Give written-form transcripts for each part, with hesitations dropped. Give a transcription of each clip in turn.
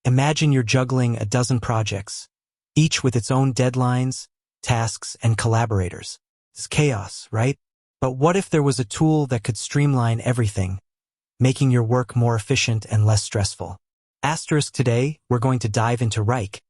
Imagine you're juggling a dozen projects, each with its own deadlines, tasks, and collaborators. It's chaos, right? But what if there was a tool that could streamline everything, making your work more efficient and less stressful? Today, we're going to dive into Wrike,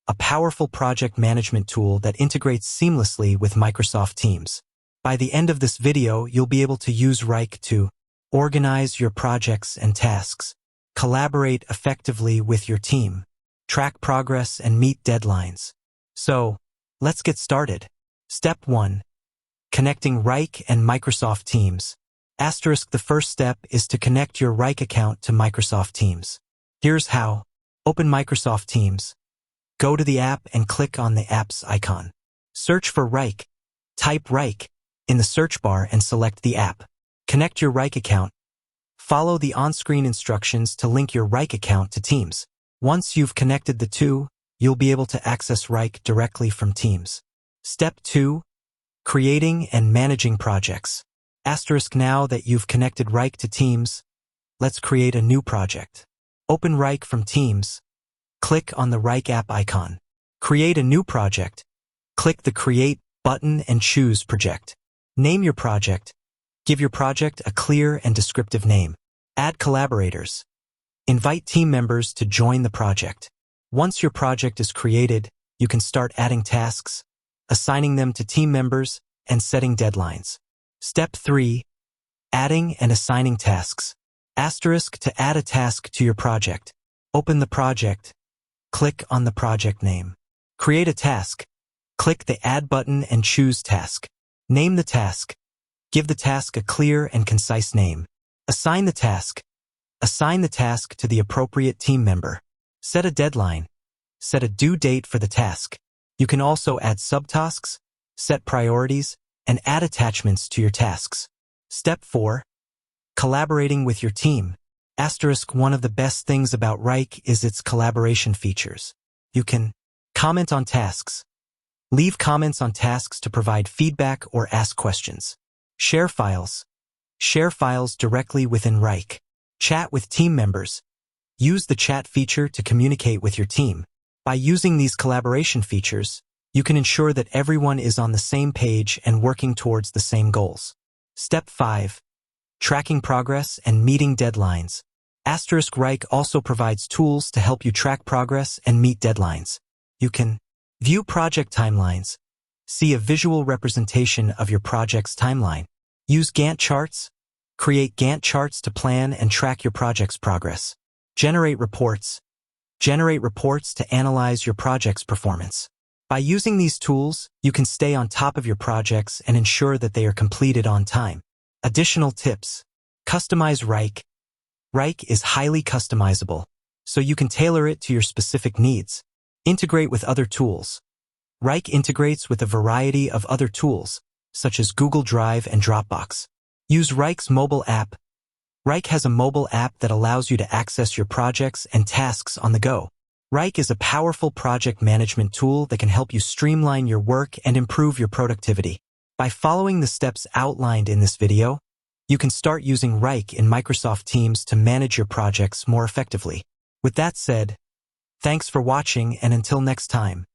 a powerful project management tool that integrates seamlessly with Microsoft Teams. By the end of this video, you'll be able to use Wrike to organize your projects and tasks, collaborate effectively with your team, track progress, and meet deadlines. So, let's get started. Step 1. Connecting Wrike and Microsoft Teams. The first step is to connect your Wrike account to Microsoft Teams. Here's how. Open Microsoft Teams. Go to the app and click on the app's icon. Search for Wrike. Type Wrike in the search bar and select the app. Connect your Wrike account. Follow the on-screen instructions to link your Wrike account to Teams. Once you've connected the two, you'll be able to access Wrike directly from Teams. Step 2. Creating and managing projects. Now that you've connected Wrike to Teams, let's create a new project. Open Wrike from Teams. Click on the Wrike app icon. Create a new project. Click the Create button and choose Project. Name your project. Give your project a clear and descriptive name. Add collaborators. Invite team members to join the project. Once your project is created, you can start adding tasks, assigning them to team members, and setting deadlines. Step 3. Adding and assigning tasks. To add a task to your project. Open the project. Click on the project name. Create a task. Click the Add button and choose Task. Name the task. Give the task a clear and concise name. Assign the task. Assign the task to the appropriate team member. Set a deadline. Set a due date for the task. You can also add subtasks, set priorities, and add attachments to your tasks. Step 4. Collaborating with your team. One of the best things about Wrike is its collaboration features. You can comment on tasks. Leave comments on tasks to provide feedback or ask questions. Share files. Share files directly within Wrike. Chat with team members. Use the chat feature to communicate with your team. By using these collaboration features, you can ensure that everyone is on the same page and working towards the same goals. Step 5. Tracking progress and meeting deadlines. Wrike also provides tools to help you track progress and meet deadlines. You can view project timelines. See a visual representation of your project's timeline. Use Gantt charts. Create Gantt charts to plan and track your project's progress. Generate reports. Generate reports to analyze your project's performance. By using these tools, you can stay on top of your projects and ensure that they are completed on time. Additional tips. Customize Wrike. Wrike is highly customizable, so you can tailor it to your specific needs. Integrate with other tools. Wrike integrates with a variety of other tools, such as Google Drive and Dropbox. Use Wrike's mobile app. Wrike has a mobile app that allows you to access your projects and tasks on the go. Wrike is a powerful project management tool that can help you streamline your work and improve your productivity. By following the steps outlined in this video, you can start using Wrike in Microsoft Teams to manage your projects more effectively. With that said, thanks for watching, and until next time.